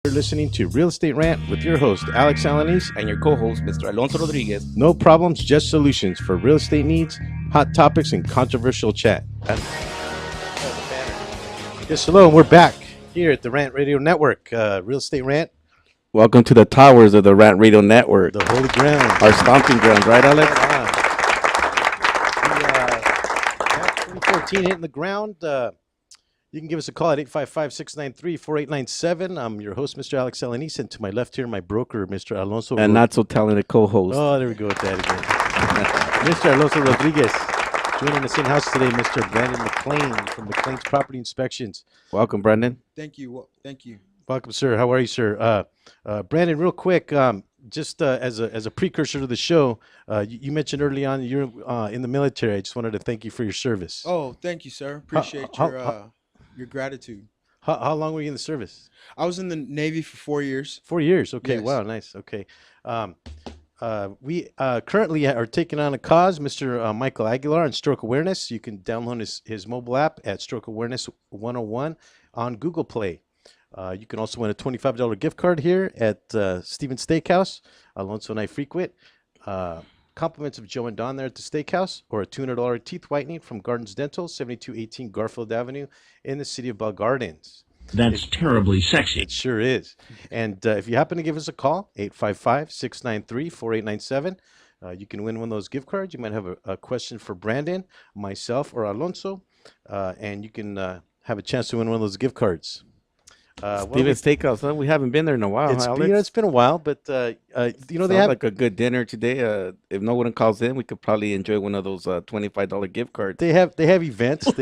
You're listening to Real Estate Rant with your host, Alex Alanis, and your co-host, Mr. Alonso Rodriguez. no problems, just solutions for real estate needs, hot topics, and controversial chat. Yes, hello, and we're back here at the Rant Radio Network, Real Estate Rant, Welcome to the towers of the Rant Radio Network, the holy ground. our stomping grounds, right, Alex? Back 2014 hitting the ground. You can give us a call at 855-693-4897. I'm your host, Mr. Alex Alanis, and to my left here, my broker, Mr. Alonso. And not so talented co-host. Oh, there we go with that again. Mr. Alonso Rodriguez. Joining us in-house today, Mr. Brandon McLean from McLean's Property Inspections. Welcome, Brendan. Thank you. Thank you. Welcome, sir. How are you, sir? Brandon, real quick, just as a precursor to the show, you mentioned early on you're in the military. I just wanted to thank you for your service. Oh, thank you, sir. Appreciate your gratitude. How long were you in the service? I was in the Navy for 4 years. 4 years. Okay. Yes. Wow. Nice. Okay. We currently are taking on a cause, Mr. Michael Aguilar on stroke awareness. You can download his mobile app at Stroke Awareness 101 on Google Play. You can also win a $25 gift card here at Stevens Steakhouse. Alonso and I frequent. Compliments of Joe and Don there at the steakhouse, or a $200 teeth whitening from Gardens Dental, 7218 Garfield Avenue in the city of Bell Gardens. That's terribly sexy. It sure is. And if you happen to give us a call, 855-693-4897, you can win one of those gift cards. You might have a question for Brandon, myself, or Alonso, and you can have a chance to win one of those gift cards. Stevens Steakhouse, huh? We haven't been there in a while, It's, huh, you Alex? know, it's been a while, but they Sounds have like a good dinner today. If no one calls in, we could probably enjoy one of those $25 gift cards. they have events. Oh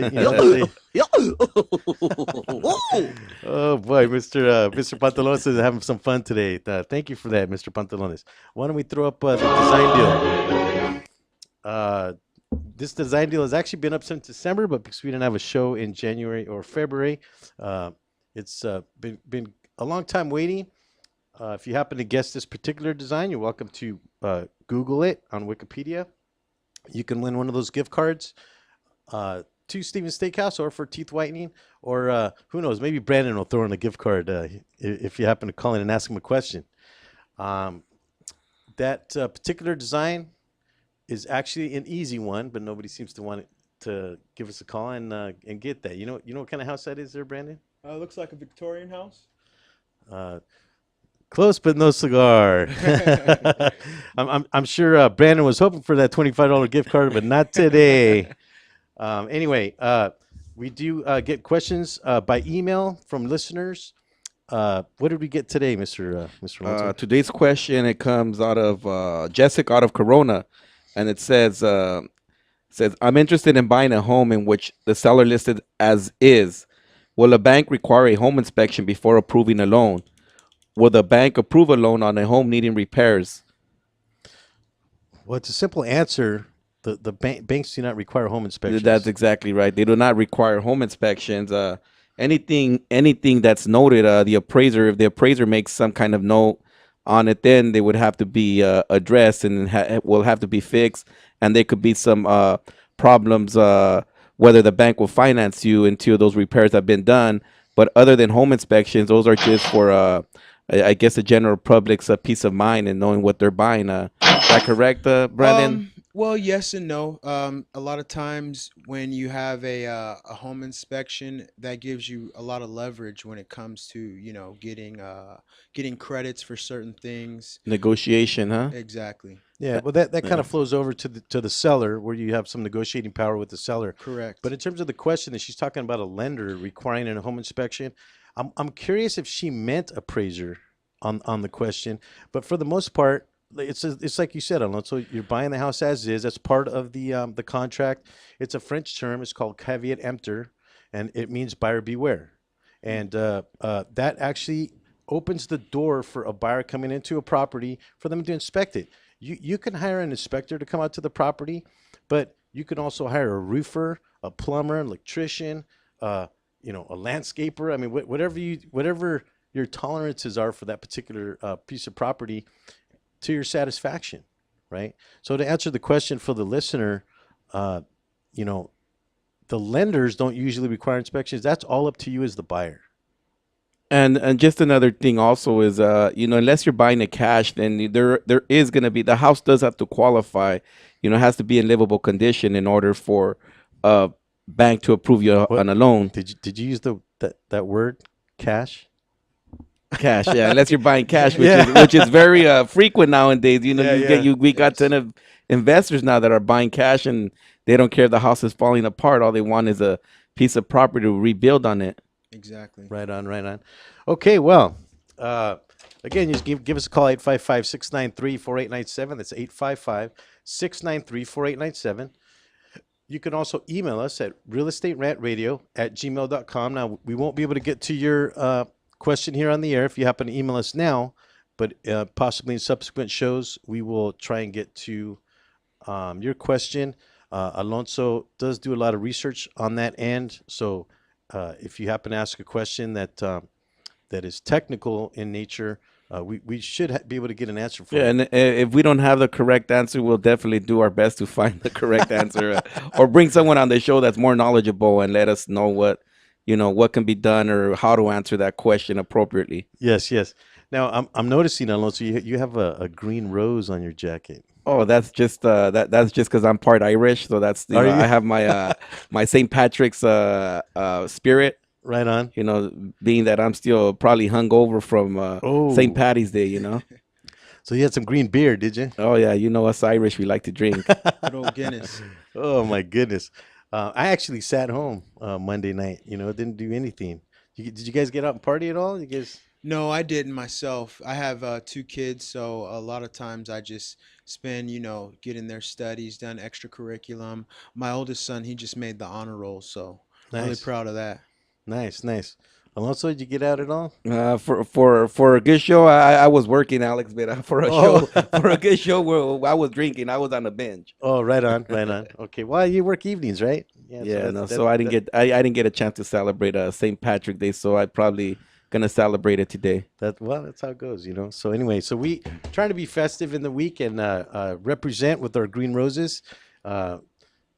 boy, Mr. Pantalones is having some fun today. Thank you for that, Mr. Pantalones. Why don't we throw up the design deal? This design deal has actually been up since December, but because we didn't have a show in January or February, it's been a long time waiting. If you happen to guess this particular design, you're welcome to Google it on Wikipedia. You can win one of those gift cards to Stevens Steakhouse, or for teeth whitening, or who knows, maybe Brandon will throw in a gift card if you happen to call in and ask him a question. That particular design is actually an easy one, but nobody seems to want it to give us a call and get that. You know what kind of house that is there, Brandon? Looks like a Victorian house. Close, but no cigar. I'm sure Brandon was hoping for that $25 gift card, but not today. Anyway, we do get questions by email from listeners. What did we get today, Mr. Alonso? Today's question, it comes out of Jessica out of Corona, and it says, I'm interested in buying a home in which the seller listed as is. Will a bank require a home inspection before approving a loan? Will the bank approve a loan on a home needing repairs? Well, it's a simple answer. The banks do not require home inspections. That's exactly right. They do not require home inspections. Anything that's noted, the appraiser, if the appraiser makes some kind of note on it, then they would have to be addressed and will have to be fixed. And there could be some problems whether the bank will finance you until those repairs have been done. But other than home inspections, those are just for, I guess, the general public's peace of mind and knowing what they're buying. Is that correct, Brandon? Well, yes and no. A lot of times when you have a home inspection, that gives you a lot of leverage when it comes to getting credits for certain things. Negotiation, huh? Exactly. Yeah, well, that kind of flows over to the seller, where you have some negotiating power with the seller. Correct. But in terms of the question that she's talking about, a lender requiring a home inspection, I'm curious if she meant appraiser on the question. But for the most part, it's like you said, Alonso. You're buying the house as is. That's part of the contract. It's a French term. It's called caveat emptor, and it means buyer beware. And that actually opens the door for a buyer coming into a property for them to inspect it. You can hire an inspector to come out to the property, but you can also hire a roofer, a plumber, an electrician, a landscaper. I mean, whatever your tolerances are for that particular piece of property, to your satisfaction, right? So to answer the question for the listener, the lenders don't usually require inspections. That's all up to you as the buyer. And just another thing also is unless you're buying it cash, then there is gonna be, the house does have to qualify, it has to be in livable condition in order for a bank to approve you What on a loan. did you use that word cash? Cash, yeah, unless you're buying cash, which Yeah. is very frequent nowadays. Yeah, We got Yes. ton of investors now that are buying cash, and they don't care if the house is falling apart. All they want is a piece of property to rebuild on it. Exactly. Right on, right on. Okay, well, again, just give us a call, 855-693-4897. That's 855-693-4897. You can also email us at realestaterantradio@gmail.com. Now, we won't be able to get to your question here on the air if you happen to email us now, but possibly in subsequent shows, we will try and get to your question. Alonso does do a lot of research on that end, so if you happen to ask a question that is technical in nature, we should be able to get an answer for Yeah, you. and if we don't have the correct answer, we'll definitely do our best to find the correct answer, or bring someone on the show that's more knowledgeable and let us know what can be done or how to answer that question appropriately. Yes, yes. Now I'm noticing, Alonso, you have a green rose on your jacket. Oh, that's just that's just because I'm part Irish, so that's Are you? I have my my St. Patrick's spirit. Right on. Being that I'm still probably hungover from Oh, St. Patty's Day. so you had some green beer, did you? Oh yeah, us Irish, we like to drink. Good old Guinness. Oh my goodness. I actually sat home Monday night. Didn't do anything. Did you guys get out and party at all? You guys? No, I didn't myself. I have 2 kids, so a lot of times I just spend, getting their studies done, extracurriculum. My oldest son, he just made the honor roll, so really Nice, proud of that. nice, nice. Alonso, did you get out at all? For a good show, I was working, Alex, but for a Oh. show for a good show where I was drinking, I was on the bench. Oh, right on, right on. Okay, well, you work evenings, right? Yeah. Yeah, that's- no, that- so I didn't that- get I didn't get a chance to celebrate St. Patrick Day, so I probably gonna celebrate it today. Well, that's how it goes. So anyway, so we trying to be festive in the week and represent with our green roses.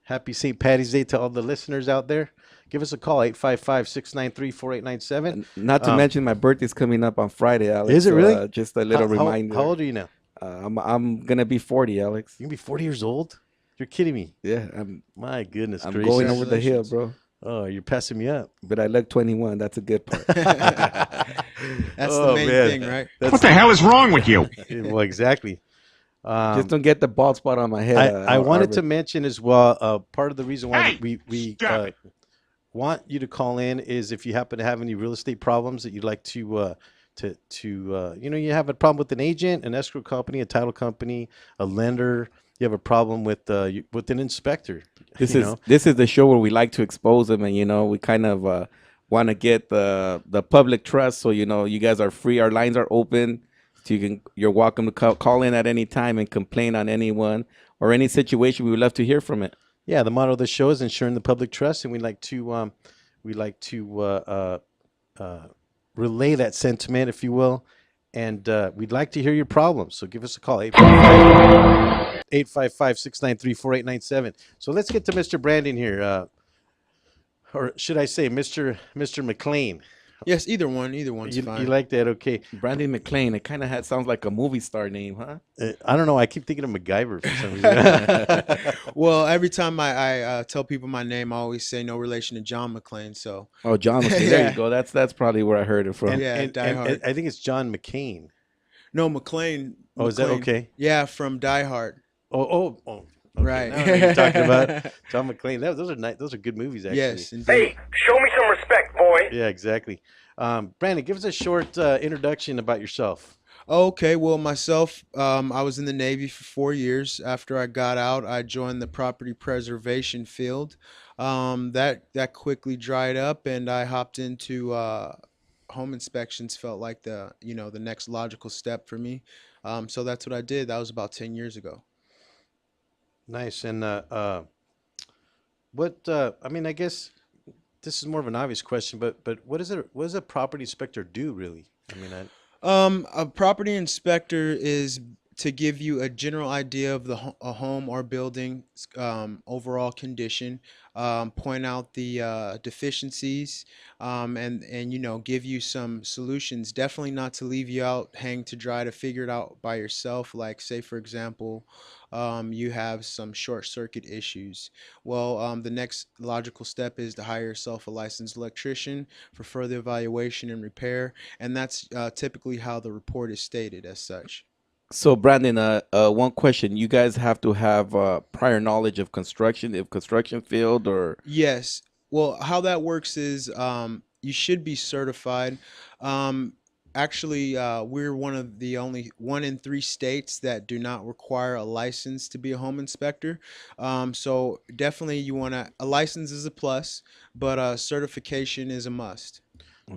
Happy St. Patty's Day to all the listeners out there. Give us a call, 855-693-4897. Not to mention my birthday's coming up on Friday, Alex. Is it so, really? just a little How reminder. How old are you now? I'm gonna be 40, Alex. You can be 40 years old? You're kidding me. Yeah, I'm My goodness I'm gracious. going over the hill, Congratulations. bro. Oh, you're passing me up. But I look 21. That's a good part. That's Oh, the main man. thing, right? What the hell is wrong with you? Well, exactly. Just don't get the bald spot on my head. I wanted to Arvid. mention as well, part of the reason why Hey, we stop it. want you to call in is if you happen to have any real estate problems that you'd like to you have a problem with an agent, an escrow company, a title company, a lender. You have a problem with an inspector. This you is know? this is the show where we like to expose them, and we kind of want to get the public trust. So you guys are free. Our lines are open. So you're welcome to call in at any time and complain on anyone or any situation. We would love to hear from it. Yeah, the motto of the show is ensuring the public trust, and we like to relay that sentiment, if you will, and we'd like to hear your problems. So give us a call, 855-693-4897. So let's get to Mr. Brandon here, or should I say Mr. McLean? Yes, either one's You fine. like that? Okay. Brandon McLean. It kind of sounds like a movie star name, huh? I don't know. I keep thinking of MacGyver for some reason. Well, every time I tell people my name, I always say no relation to John McClane. So Oh, John McLean. There Yeah. you go. That's probably where I heard it from. Yeah, Die Hard. I think it's John McCain. no, McClane. Oh, is that McClane. okay? Yeah, from Die Hard. Oh. Okay. Right. Now I know what you're talking about John McClane. Those are nice. Those are good movies, actually. Yes, indeed. Hey, show me some respect, boy. Yeah, exactly. Brandon, give us a short introduction about yourself. Okay, well, myself, I was in the Navy for 4 years. After I got out, I joined the property preservation field. That quickly dried up, and I hopped into home inspections. Felt like the next logical step for me. So that's what I did. That was about 10 years ago. Nice. And what? I mean, I guess this is more of an obvious question, but what does a property inspector do really? I mean, A property inspector is to give you a general idea of a home or building overall condition, point out the deficiencies, and give you some solutions. Definitely not to leave you out hang to dry to figure it out by yourself. Like, say for example, you have some short circuit issues. Well, the next logical step is to hire yourself a licensed electrician for further evaluation and repair, and that's typically how the report is stated as such. So, Brandon, one question: you guys have to have prior knowledge of construction, if construction field, or Yes. Well, how that works is you should be certified. Actually, we're one of the only 1 in 3 states that do not require a license to be a home inspector. So definitely a license is a plus, but certification is a must.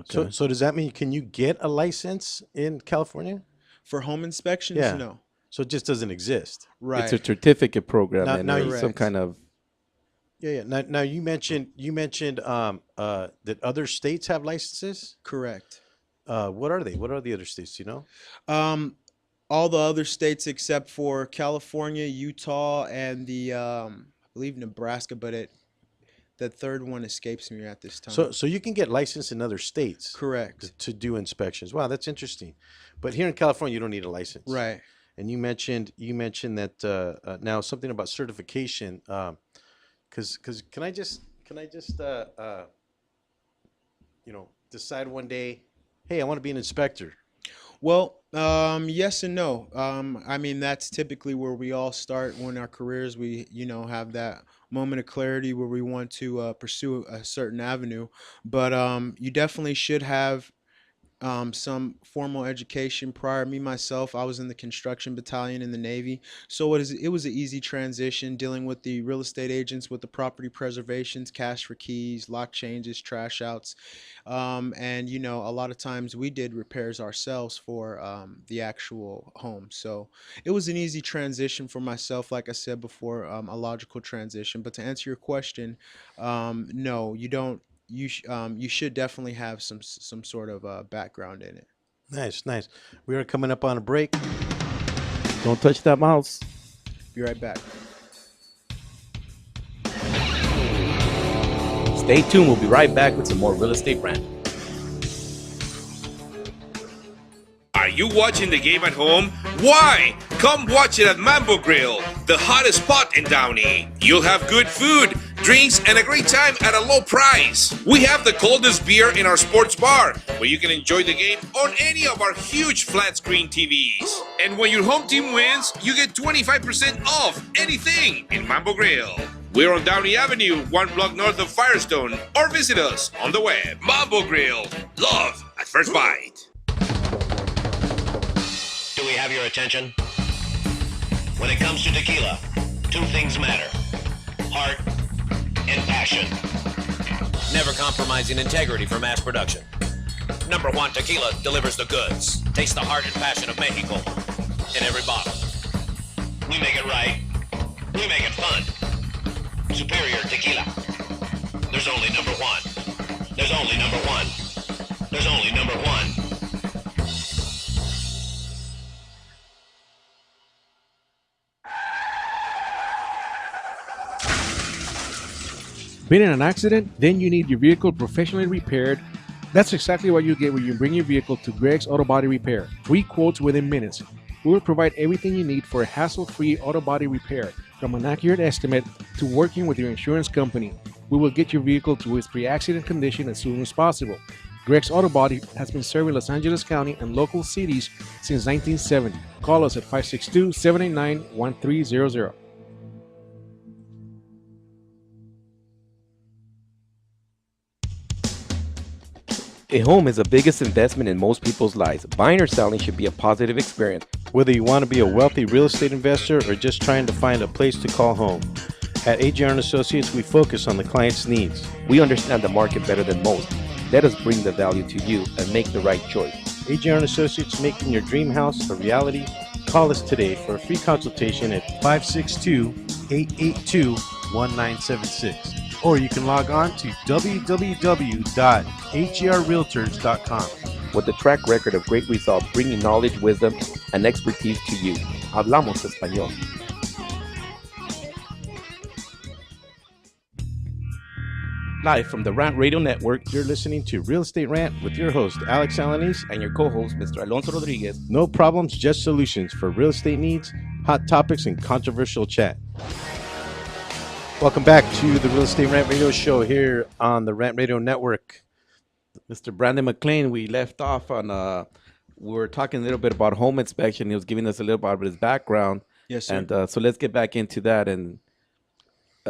So does that mean can you get a license in California? For home inspections, Yeah. no. So it just doesn't exist. Right. it's a certificate program Now- and now there's some Correct. kind of Yeah. Now you mentioned that other states have licenses. Correct. What are they? What are the other states? Do you know? All the other states except for California, Utah, and I believe Nebraska, but the third one escapes me at this time. So you can get licensed in other states Correct. to do inspections. Wow, that's interesting. But here in California, you don't need a license. Right. And you mentioned that now something about certification. Because can I just decide one day, hey, I want to be an inspector. Well, yes and no. I mean, that's typically where we all start when our careers, we, have that moment of clarity where we want to pursue a certain avenue. But you definitely should have some formal education prior. Me, myself, I was in the construction battalion in the Navy. So it was an easy transition dealing with the real estate agents with the property preservations, cash for keys, lock changes, trash outs. And, a lot of times we did repairs ourselves for the actual home. So it was an easy transition for myself, like I said before, a logical transition. But to answer your question, no, you don't. You should definitely have some sort of background in it. Nice. We are coming up on a break. don't touch that mouse. Be right back. Stay tuned. We'll be right back with some more Real Estate Rant. Are you watching the game at home? Why? Come watch it at Mambo Grill, the hottest spot in Downey. You'll have good food, drinks, and a great time at a low price. We have the coldest beer in our sports bar, where you can enjoy the game on any of our huge flat screen TVs. And when your home team wins, you get 25% off anything in Mambo Grill. We're on Downey Avenue, 1 block north of Firestone, or visit us on the web. Mambo Grill, love at first bite. Do we have your attention? When it comes to tequila, 2 things matter: heart and passion. Never compromising integrity for mass production. Number 1 Tequila delivers the goods. Taste the heart and passion of Mexico in every bottle. We make it right. We make it fun. Superior Tequila. There's only number 1. There's only number 1. There's only number 1. Been in an accident? Then you need your vehicle professionally repaired. That's exactly what you get when you bring your vehicle to Greg's Auto Body Repair. 3 quotes within minutes. We will provide everything you need for a hassle-free auto body repair, from an accurate estimate to working with your insurance company. We will get your vehicle to its pre-accident condition as soon as possible. Greg's Auto Body has been serving Los Angeles County and local cities since 1970. Call us at 562-789-1300. A home is the biggest investment in most people's lives. Buying or selling should be a positive experience. Whether you want to be a wealthy real estate investor or just trying to find a place to call home, at AJR & Associates, we focus on the client's needs. We understand the market better than most. Let us bring the value to you and make the right choice. AJR & Associates, making your dream house a reality. Call us today for a free consultation at 562-882-1976. Or you can log on to www.hrrealtors.com. With a track record of great results, bringing knowledge, wisdom, and expertise to you. Hablamos Español. Live from the Rant Radio Network, You're listening to Real Estate Rant with your host, Alex Alanis. and your co-host, Mr. Alonso Rodriguez. No problems, just solutions for real estate needs, hot topics, and controversial chat. Welcome back to the Real Estate Rant Radio Show here on the Rant Radio Network. Mr. Brandon McLean, we left off on, we were talking a little bit about home inspection. He was giving us a little bit about his background. Yes, sir. And so let's get back into that and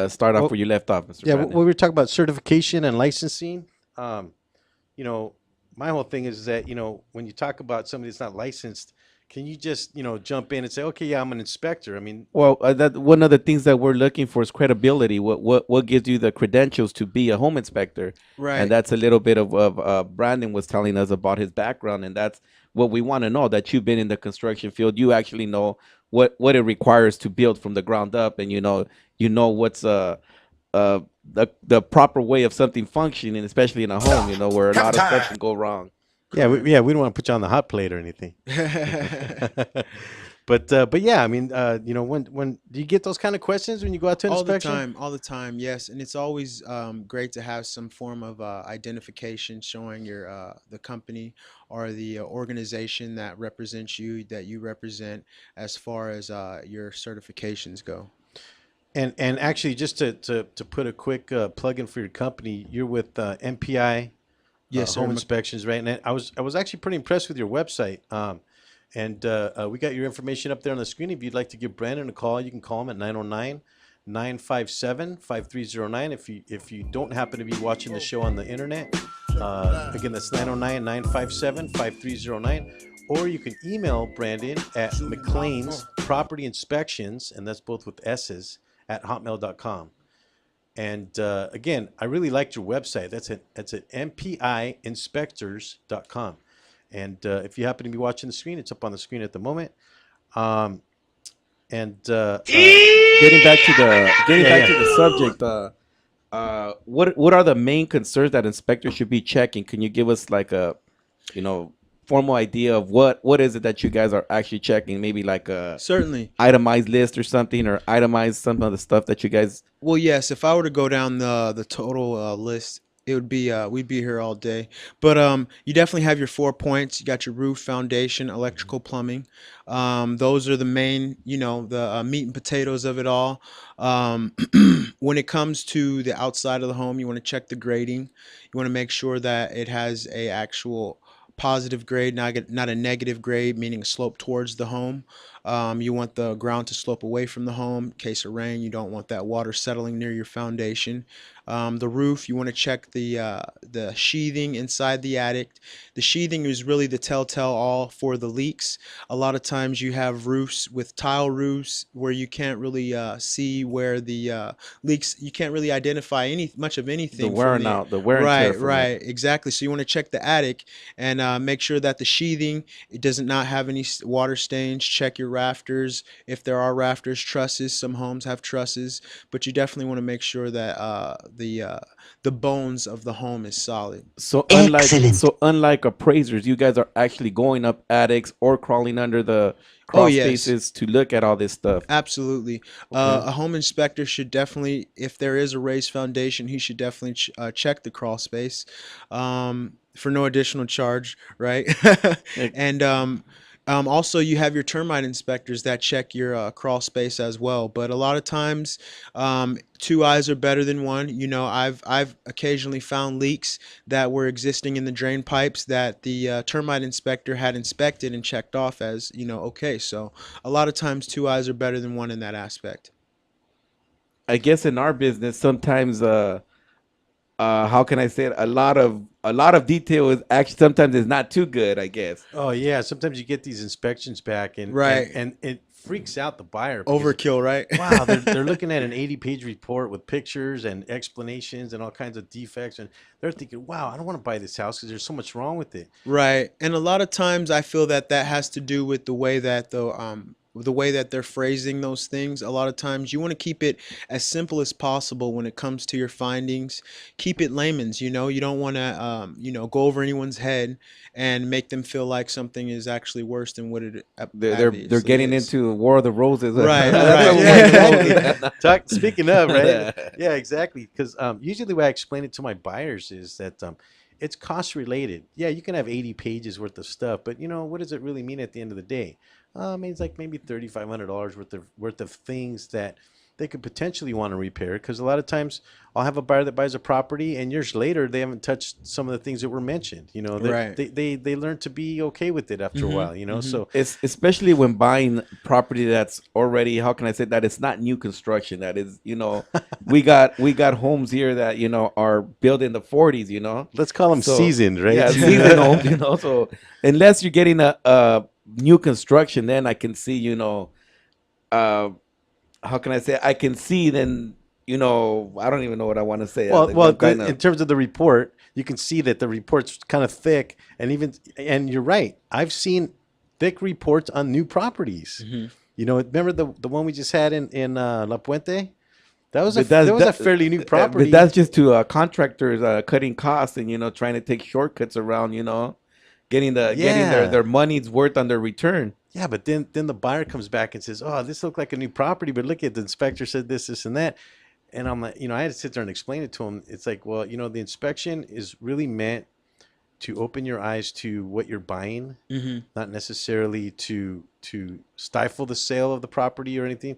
start off where you left off, Mr. Yeah, Brandon. we were talking about certification and licensing. You know, my whole thing is that, you know, when you talk about somebody that's not licensed, can you just, you know, jump in and say, okay, yeah, I'm an inspector? I mean, Well, that one of the things that we're looking for is credibility. What gives you the credentials to be a home inspector? Right. And that's a little bit of Brandon was telling us about his background, and that's what we want to know. That you've been in the construction field, you actually know what it requires to build from the ground up, and you know what's the proper way of something functioning, especially in a home. You know where a lot of stuff can go wrong. yeah, we don't want to put you on the hot plate or anything. But yeah, I mean, you know, when do you get those kind of questions when you go out to inspection? All the time, yes. And it's always great to have some form of identification showing your the company or the organization that represents you, that you represent, as far as your certifications go. And actually, just to put a quick plug in for your company, you're with MPI Yes, sir. Home Inspections, right? And I was actually pretty impressed with your website. And we got your information up there on the screen. If you'd like to give Brandon a call, you can call him at 909-957-5309. If you don't happen to be watching the show on the internet, again, that's 909-957-5309. Or you can email Brandon at McLean's Property Inspections, and that's both with S's, at hotmail.com. And again, I really liked your website. That's at mpiinspectors.com. And if you happen to be watching the screen, it's up on the screen at the moment. Getting back to the subject, what are the main concerns that inspectors should be checking? Can you give us like a, you know, formal idea of what is it that you guys are actually checking? Maybe like a Certainly. itemized list or something, or itemize some of the stuff that you guys. Well, yes. If I were to go down the total list, it would be we'd be here all day. But you definitely have your 4 points. You got your roof, foundation, electrical, plumbing. Those are the main, you know, the meat and potatoes of it all. When it comes to the outside of the home, you want to check the grading. You want to make sure that it has a actual positive grade, not a negative grade, meaning a slope towards the home. You want the ground to slope away from the home. In case of rain, you don't want that water settling near your foundation. The roof, you want to check the sheathing inside the attic. The sheathing is really the telltale all for the leaks. A lot of times you have roofs with tile roofs where you can't really see where the leaks. You can't really identify much of anything. The wear and tear. Right, exactly. So you want to check the attic and make sure that the sheathing, it does not have any water stains. Check your rafters, if there are rafters, trusses. Some homes have trusses, but you definitely want to make sure that the bones of the home is solid. So unlike appraisers, you guys are actually going up attics or crawling under the crawl spaces to look at all this stuff. Absolutely. A home inspector should definitely, if there is a raised foundation, he should definitely check the crawl space for no additional charge, right? And also, you have your termite inspectors that check your crawl space as well. But a lot of times, 2 eyes are better than one. You know, I've occasionally found leaks that were existing in the drain pipes that the termite inspector had inspected and checked off as, you know, okay. So a lot of times 2 eyes are better than one in that aspect. I guess in our business, sometimes how can I say it? A lot of detail is actually sometimes is not too good, I guess. Oh yeah, sometimes you get these inspections back, and Right. and it freaks out the buyer. because, Overkill, right? Wow, they're looking at an 80-page report with pictures and explanations and all kinds of defects, and they're thinking, wow, I don't want to buy this house because there's so much wrong with it. Right. And a lot of times I feel that has to do with the way that the the way that they're phrasing those things, a lot of times you want to keep it as simple as possible when it comes to your findings. Keep it layman's, you know. You don't want to, go over anyone's head and make them feel like something is actually worse than what it They're obviously getting is. into War of the Roses. Right, That's right. what Yeah, we're doing. exactly. Speaking of, right? Yeah, exactly. Because usually the way I explain it to my buyers is that it's cost related. Yeah, you can have 80 pages worth of stuff, but what does it really mean at the end of the day? It's like maybe $3,500 worth of things that they could potentially want to repair. Because a lot of times I'll have a buyer that buys a property, and years later they haven't touched some of the things that were mentioned. Right. They learn to be okay with it after a while. So It's especially when buying property that's already, how can I say that, it's not new construction. That is, we got homes here that are built in the 40s. let's call them So, seasoned, right? Yeah, seasoned homes. So unless you're getting a new construction, then I can see, how can I say? I can see then, I don't even know what I want to say. In terms of the report, you can see that the report's kind of thick, and you're right. I've seen thick reports on new properties. Remember the one we just had in La Puente? That was a fairly new property. But that's just to contractors cutting costs and trying to take shortcuts around, getting their money's worth on their return. Yeah, but then the buyer comes back and says, "Oh, this looked like a new property, but look at the inspector said this, and that." And I'm like, I had to sit there and explain it to him. It's like, well, the inspection is really meant to open your eyes to what you're buying, not necessarily to stifle the sale of the property or anything.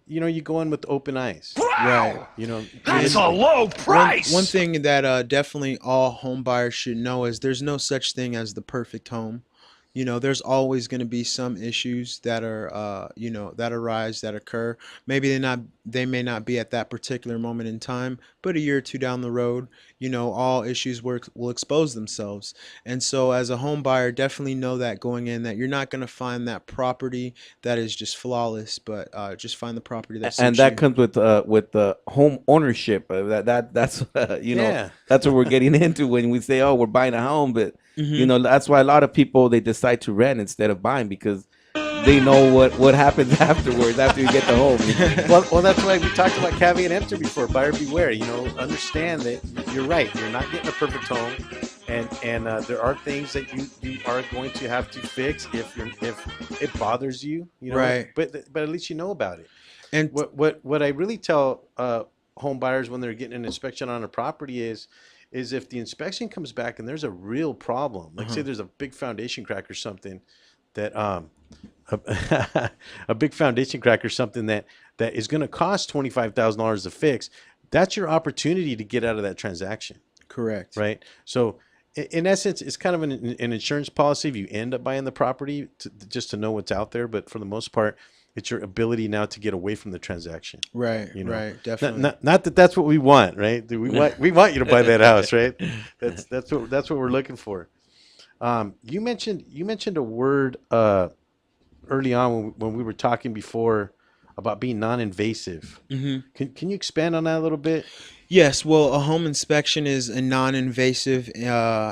You go in with open eyes. Right. That's a low price. One thing that definitely all home buyers should know is there's no such thing as the perfect home. There's always going to be some issues that are, that arise, that occur. Maybe they may not be at that particular moment in time, but a year or two down the road, all issues will expose themselves. And so as a home buyer, definitely know that going in, that you're not going to find that property that is just flawless, but just find the property that And suits that you. comes with the home ownership. That's Yeah. that's what we're getting into when we say, oh, we're buying a home, but that's why a lot of people, they decide to rent instead of buying, because they know what happens afterwards after you get the home. Well, that's why we talked about caveat emptor before. Buyer beware. Understand that you're right. You're not getting a perfect home, and there are things that you are going to have to fix if it bothers you. Right. But at least you know about it. And What I really tell home buyers when they're getting an inspection on a property is if the inspection comes back and there's a real problem, like say there's a big foundation crack or something that a big foundation crack or something that is going to cost $25,000 to fix, that's your opportunity to get out of that transaction. correct. Right. So in essence, it's kind of an insurance policy if you end up buying the property just to know what's out there. But for the most part, it's your ability now to get away from the transaction. Right. Right. Definitely. Not that that's what we want, right? We want you to buy that house, right? That's what we're looking for. You mentioned a word early on when we were talking before about being non-invasive. Can you expand on that a little bit? Yes, well, a home inspection is a non-invasive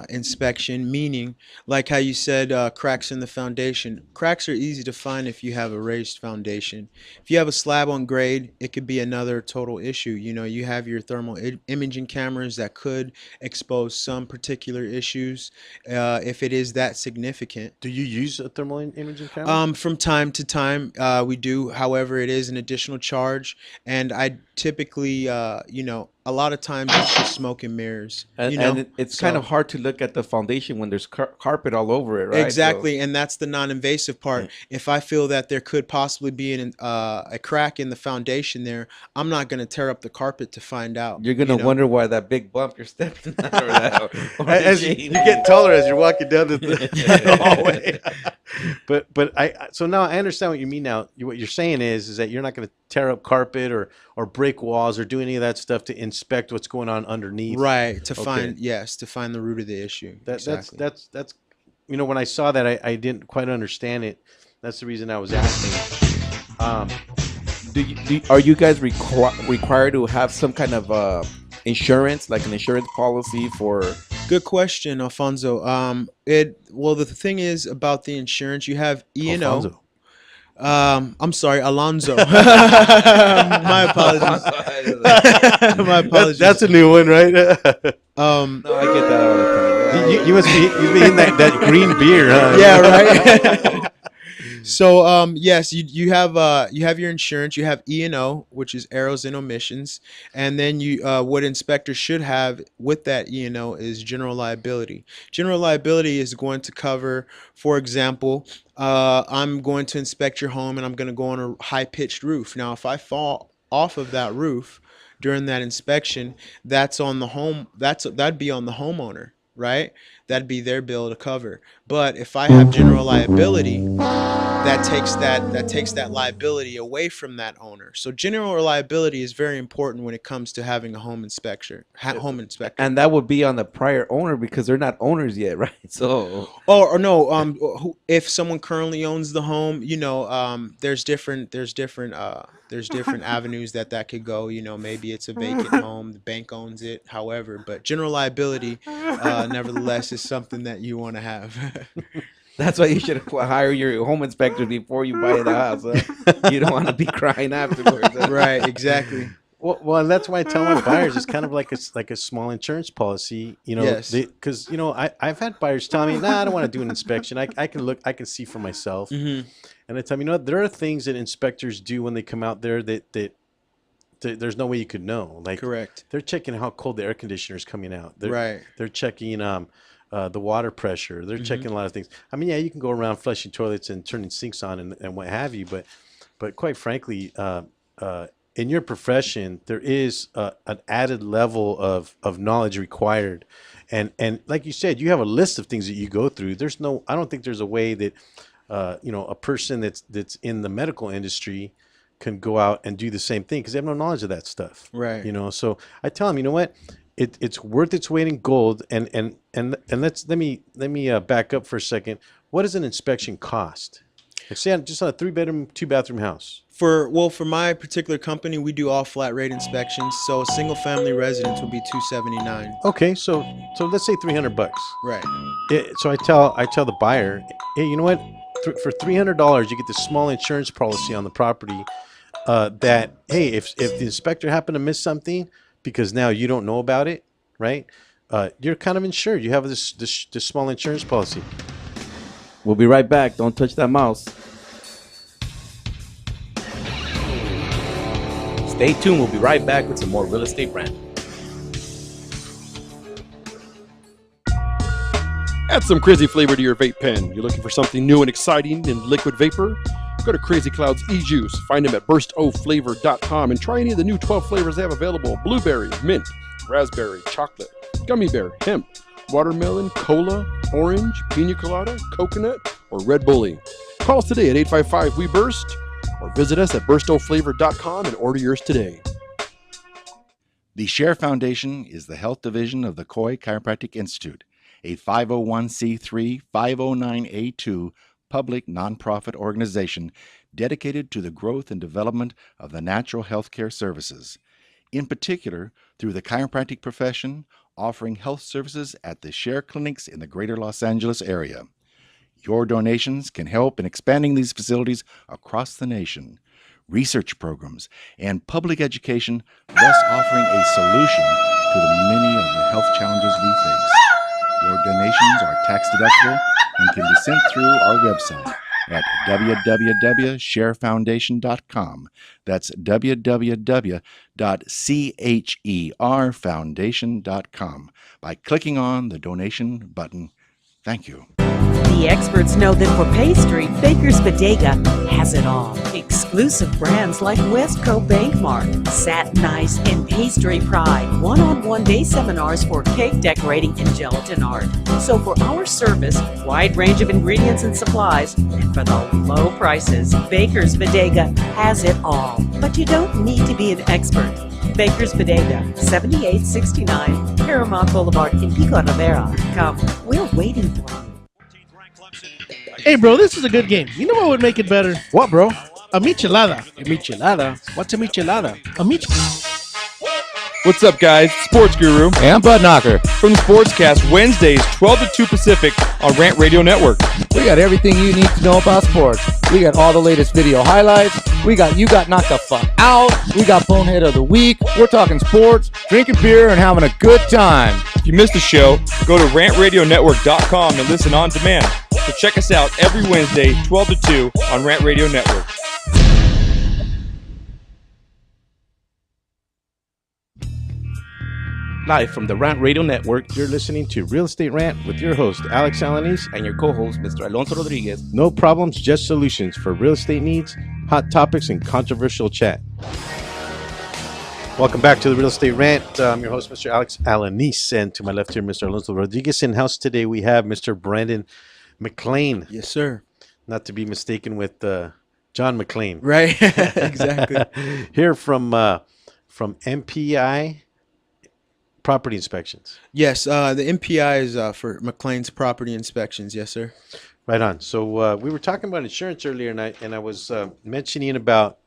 inspection, meaning, like how you said, cracks in the foundation. Cracks are easy to find if you have a raised foundation. If you have a slab on grade, it could be another total issue. You have your thermal imaging cameras that could expose some particular issues if it is that significant. Do you use a thermal imaging camera? From time to time, we do. However, it is an additional charge, and I typically, a lot of times it's just smoke and mirrors. And it's kind of hard to look at the foundation when there's carpet all over it, right? Exactly, and that's the non-invasive part. If I feel that there could possibly be a crack in the foundation there, I'm not going to tear up the carpet to find out. You're gonna wonder why that big bump you're stepping on, or As you get taller as you're walking down the hallway. So now I understand what you mean. Now what you're saying is that you're not going to tear up carpet or break walls or do any of that stuff to inspect what's going on underneath. Right, to find the root of the issue. Exactly. That's when I saw that I didn't quite understand it. That's the reason I was asking. Are you guys required to have some kind of insurance, like an insurance policy for? Good question, Alfonso. The thing is about the insurance, you have E&O. Alfonso. I'm sorry, Alonzo. My apologies. My apologies. That's a new one, right? No, I get that all the time. you must be in that green beer, huh? Yeah, right. So yes, you have your insurance. You have E&O, which is errors and omissions, and then you what inspectors should have with that E&O is general liability. General liability is going to cover, for example, I'm going to inspect your home and I'm going to go on a high-pitched roof. Now, if I fall off of that roof during that inspection, that's on the home. That'd be on the homeowner, right? That'd be their bill to cover. But if I have general liability, that takes that liability away from that owner. So general liability is very important when it comes to having a home inspector. And that would be on the prior owner because they're not owners yet, right? So or no, if someone currently owns the home, there's different avenues that could go. Maybe it's a vacant home, the bank owns it, however. But general liability, nevertheless, is something that you want to have. that's why you should hire your home inspector before you buy the house. Huh? You don't want to be crying afterwards. Huh? Right, exactly. Well, that's why I tell my buyers it's kind of like a small insurance policy, Yes. because I've had buyers tell me, nah, I don't want to do an inspection. I can see for myself, and I tell them, there are things that inspectors do when they come out there that there's no way you could know. Like, Correct. They're checking how cold the air conditioner is coming out. Right. They're checking the water pressure. They're checking a lot of things. I mean, yeah, you can go around flushing toilets and turning sinks on and what have you, but quite frankly, in your profession, there is an added level of knowledge required, and like you said, you have a list of things that you go through. I don't think there's a way that a person that's in the medical industry can go out and do the same thing because they have no knowledge of that stuff. Right. So I tell them, you know what, it's worth its weight in gold, and let me back up for a second. What does an inspection cost? Like, say just on a 3-bedroom, 2-bathroom house. For my particular company, we do all flat rate inspections. So a single family residence would be $279. Okay, so let's say $300. Right. So I tell the buyer, hey, you know what? For $300, you get this small insurance policy on the property. That hey, if the inspector happened to miss something because now you don't know about it, right? You're kind of insured. You have this small insurance policy. We'll be right back. Don't touch that mouse. Stay tuned. We'll be right back with some more real estate rant. Add some crazy flavor to your vape pen. You're looking for something new and exciting in liquid vapor? Go to Crazy Cloud's e-Juice. Find them at burstoflavor.com and try any of the new 12 flavors they have available. Blueberry, mint, raspberry, chocolate, gummy bear, hemp, watermelon, cola, orange, pina colada, coconut, or Red Bully. Call us today at 855-WE-BURST or visit us at burstoflavor.com and order yours today. The Share Foundation is the health division of the Coy Chiropractic Institute, a 501c3 509A2 public nonprofit organization dedicated to the growth and development of the natural healthcare services, in particular through the chiropractic profession, offering health services at the Share clinics in the greater Los Angeles area. Your donations can help in expanding these facilities across the nation, research programs, and public education, thus offering a solution to the many of the health challenges we face. Your donations are tax deductible and can be sent through our website at www.sharefoundation.com. That's www.cherfoundation.com by clicking on the donation button. Thank you. The experts know that for pastry, Baker's Bodega has it all. Exclusive brands like Westco Bank Mart, Satin Ice, and Pastry Pride. One-on-one day seminars for cake decorating and gelatin art. So for our service, wide range of ingredients and supplies, and for the low prices, Baker's Bodega has it all. But you don't need to be an expert. Baker's Bodega, 7869 Paramount Boulevard in Pico Rivera. Come, we're waiting for you. Hey, bro, this is a good game. You know what would make it better? What, bro? A michelada. A michelada? What's a michelada? A What's up, guys? Sports Guru and Butt Knocker from the Sportscast, Wednesdays, 12 to 2 Pacific on Rant Radio Network. We got everything you need to know about sports. We got all the latest video highlights. We got You Got Knocked the Fuck Out. We got Bonehead of the Week. We're talking sports, drinking beer, and having a good time. If you missed the show, go to rantradionetwork.com and listen on demand. So check us out every Wednesday, 12 to 2 on Rant Radio Network. Live from the Rant Radio Network, You're listening to Real Estate Rant with your host, Alex Alanis. and your co-host, Mr. Alonso Rodriguez. No problems, just solutions for real estate needs, hot topics, and controversial chat. Welcome back to the Real Estate Rant. I'm your host, Mr. Alex Alanis, and to my left here, Mr. Alonso Rodriguez. In house today, we have Mr. Brandon McLean. Yes, sir. Not to be mistaken with John McLean. Right. Exactly. Here from MPI Property Inspections. Yes, the MPI is for McLean's Property Inspections. Yes, sir. Right on. So we were talking about insurance earlier, and I was mentioning about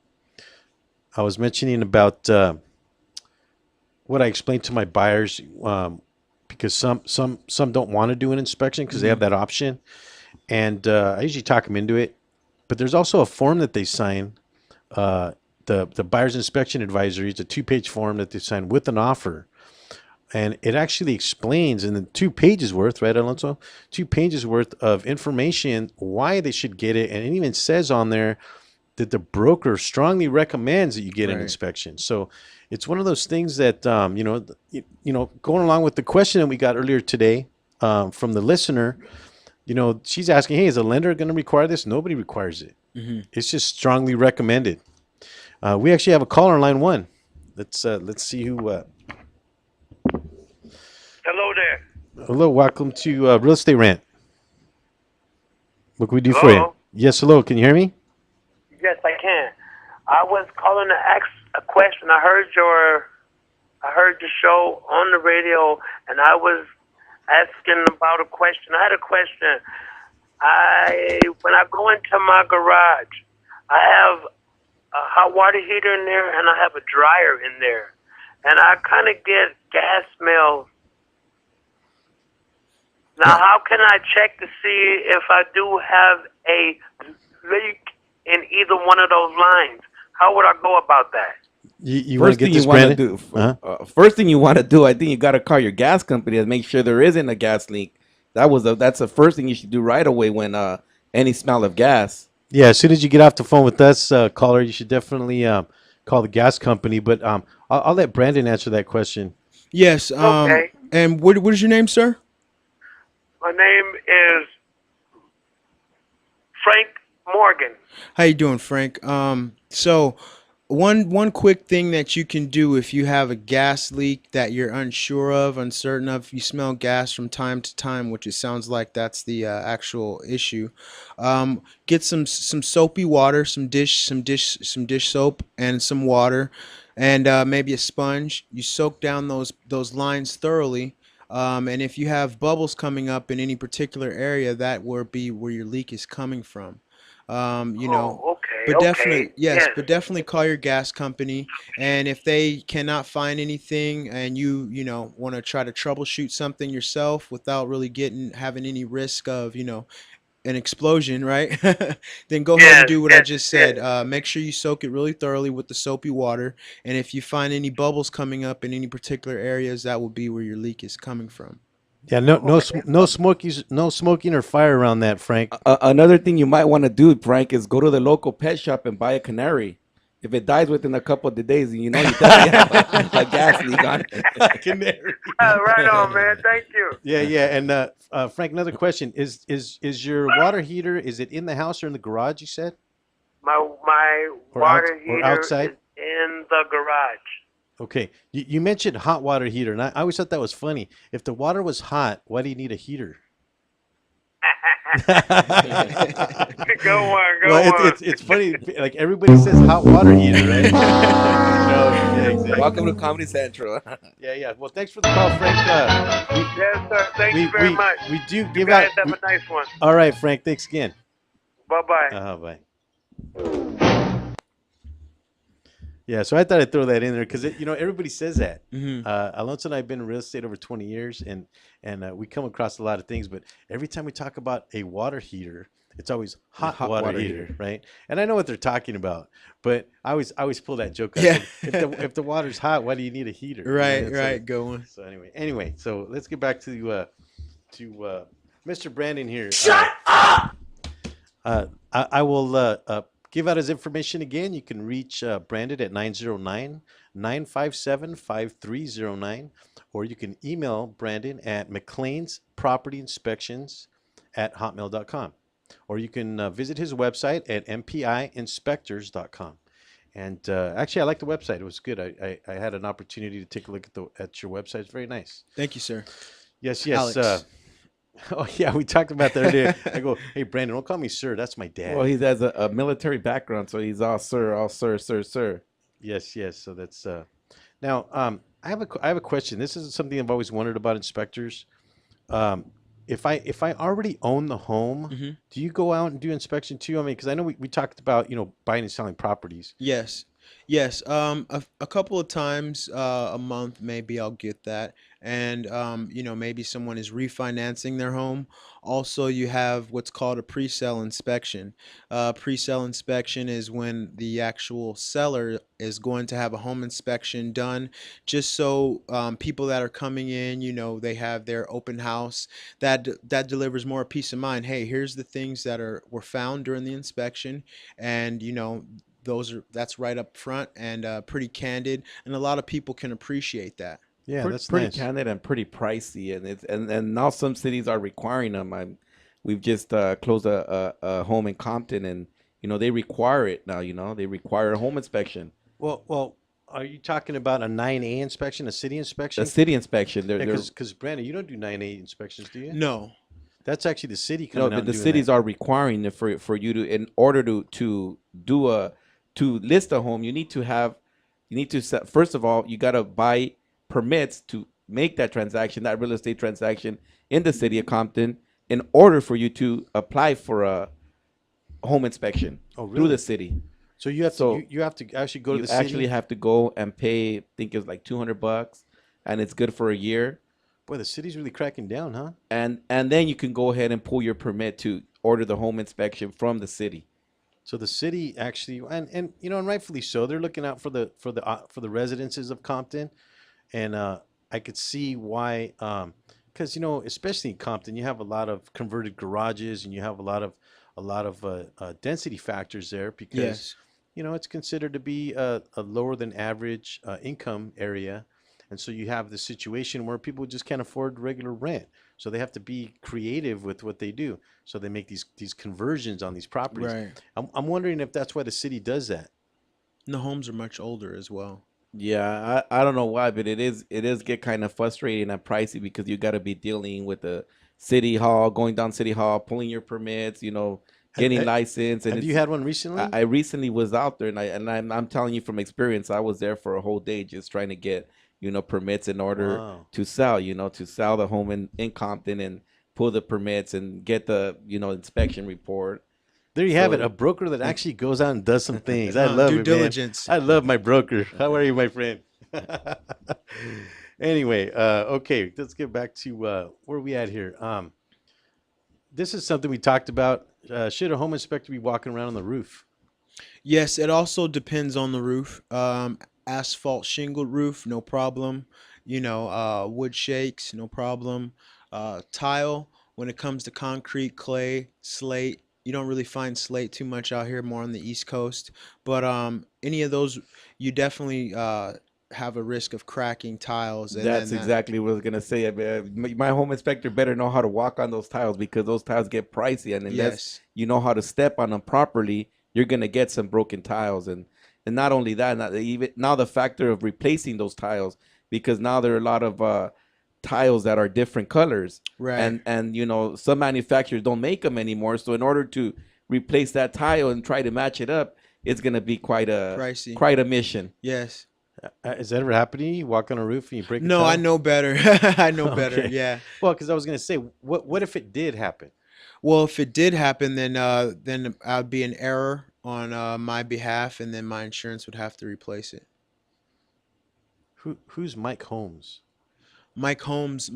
what I explained to my buyers, because some don't want to do an inspection because they have that option, and I usually talk them into it. But there's also a form that they sign, the buyer's inspection advisory. It's a 2-page form that they sign with an offer. And it actually explains in the 2 pages worth, right, Alonso? 2 pages worth of information why they should get it. And it even says on there that the broker strongly recommends that you get an inspection. So it's one of those things that, going along with the question that we got earlier today from the listener, she's asking, hey, is a lender going to require this? Nobody requires it. Mm-hmm. It's just strongly recommended. We actually have a caller on line 1. Let's see who... Hello there. Hello, welcome to Real Estate Rant. What can we do for you? Yes, hello. Can you hear me? Yes, I can. I was calling to ask a question. I heard your show on the radio, and I was asking about a question. I had a question. When I go into my garage, I have a hot water heater in there, and I have a dryer in there, and I kind of get gas smells. Now, how can I check to see if I do have a leak in either one of those lines? How would I go about that? You want to get this, Brandon? First thing you want to do, I think you got to call your gas company and make sure there isn't a gas leak. That's the first thing you should do right away when any smell of gas. Yeah, as soon as you get off the phone with us, caller, you should definitely call the gas company. But I'll let Brandon answer that question. Yes. Okay. And what is your name, sir? My name is Frank Morgan. How you doing, Frank? So one quick thing that you can do if you have a gas leak that you're unsure of, uncertain of, you smell gas from time to time, which it sounds like that's the actual issue. Get some soapy water, some dish soap, and some water, and maybe a sponge. You soak down those lines thoroughly. And if you have bubbles coming up in any particular area, that will be where your leak is coming from. But definitely call your gas company. And if they cannot find anything, and you want to try to troubleshoot something yourself without really having any risk of an explosion, right? Then go ahead and do what I just said. Make sure you soak it really thoroughly with the soapy water. And if you find any bubbles coming up in any particular areas, that will be where your leak is coming from. Yeah, no smoking or fire around that, Frank. Another thing you might want to do, Frank, is go to the local pet shop and buy a canary. If it dies within a couple of days, you definitely have a gas leak on it. Canary. Right on, man. Thank you. Yeah. And Frank, another question: Is your water heater? Is it in the house or in the garage? You said. My water heater outside? is in the garage. Okay. You mentioned hot water heater, and I always thought that was funny. If the water was hot, why do you need a heater? Go on. It's funny. Like everybody says, hot water heater, right? Yeah, exactly. Welcome to Comedy Central. Yeah. Well, thanks for the call, Frank. Yes, sir. Thank you very much. We do You give guys out. have a nice one. All right, Frank. Thanks again. Bye-bye. Bye. Yeah, so I thought I'd throw that in there because everybody says that. Mm-hmm. Alonso and I have been in real estate over 20 years, and we come across a lot of things. But every time we talk about a water heater, it's always hot, hot water, water heater, heater. right? And I know what they're talking about, but I always pull that joke out. Yeah. If the water's hot, why do you need a heater? You know, Right, it's right, go on. So anyway, so let's get back to Mr. Brandon here. Shut up! I will give out his information again. You can reach Brandon at 909-957-5309, or you can email Brandon at McLean's Property Inspections at hotmail.com, or you can visit his website at mpiinspectors.com. And actually, I like the website. It was good. I had an opportunity to take a look at your website. It's very nice. Thank you, sir. Yes. Alex. Oh yeah, we talked about that earlier. I go, hey Brandon, don't call me sir. That's my dad. Well, he has a military background, so he's all sir, sir. Yes. So that's now. I have a question. This is something I've always wondered about inspectors. If I already own the home, do you go out and do inspection too? I mean, because I know we talked about buying and selling properties. Yes. A couple of times a month, maybe I'll get that. And, maybe someone is refinancing their home. Also, you have what's called a pre-sale inspection. Pre-sale inspection is when the actual seller is going to have a home inspection done, just so people that are coming in, they have their open house. That delivers more peace of mind. Hey, here's the things that were found during the inspection, and that's right up front and pretty candid, and a lot of people can appreciate that. Yeah, that's pretty nice. candid and pretty pricey, and now some cities are requiring them. We've just closed a home in Compton, and they require it now. They require a home inspection. Well, are you talking about a 9A inspection, a city inspection? A city inspection. Because Brandon, you don't do 9A inspections, do you? No. That's actually the city coming out. No, and the doing cities that. are requiring it for you to, in order to list a home, you need to first of all, you got to buy permits to make that real estate transaction in the city of Compton, in order for you to apply for a home inspection through the city. So you have to actually go to the city. You actually have to go and pay. I think it's like $200, and it's good for a year. Boy, the city's really cracking down, huh? And then you can go ahead and pull your permit to order the home inspection from the city. So the city actually, and rightfully so, they're looking out for the residences of Compton, and I could see why, because especially in Compton, you have a lot of converted garages, and you have a lot of density factors there because Yes. It's considered to be a lower than average income area. And so you have the situation where people just can't afford regular rent. So they have to be creative with what they do. So they make these conversions on these properties. Right. I'm wondering if that's why the city does that. And the homes are much older as well. Yeah, I don't know why, but it is get kind of frustrating and pricey because you got to be dealing with the city hall, going down city hall, pulling your permits, getting licensed. And Have you had one recently? I recently was out there, and I'm telling you from experience, I was there for a whole day just trying to get permits in order to sell, to sell the home in Compton and pull the permits and get the inspection report. There you have it, a broker that actually goes out and does some things. I love due it, diligence. man. I love my broker. How are you, my friend? Anyway, okay, let's get back to where we at here. This is something we talked about. Should a home inspector be walking around on the roof? Yes, it also depends on the roof. Asphalt shingled roof, no problem. Wood shakes, no problem. Tile, when it comes to concrete, clay, slate, you don't really find slate too much out here, more on the East Coast. But any of those, you definitely have a risk of cracking tiles. That's exactly what I was gonna say. My home inspector better know how to walk on those tiles because those tiles get pricey, and unless you know how to step on them properly, you're gonna get some broken tiles. And not only that, now the factor of replacing those tiles, because now there are a lot of tiles that are different colors, right? And some manufacturers don't make them anymore. So in order to replace that tile and try to match it up, it's gonna be quite a mission. Yes. Has that ever happened to you? You walk on a roof and you break a No, tile? I know better. I know better. Okay. Yeah. Well, because I was going to say, what if it did happen? Well, if it did happen, then I'd be an error on my behalf, and then my insurance would have to replace it. Who's Mike Holmes? Mike Holmes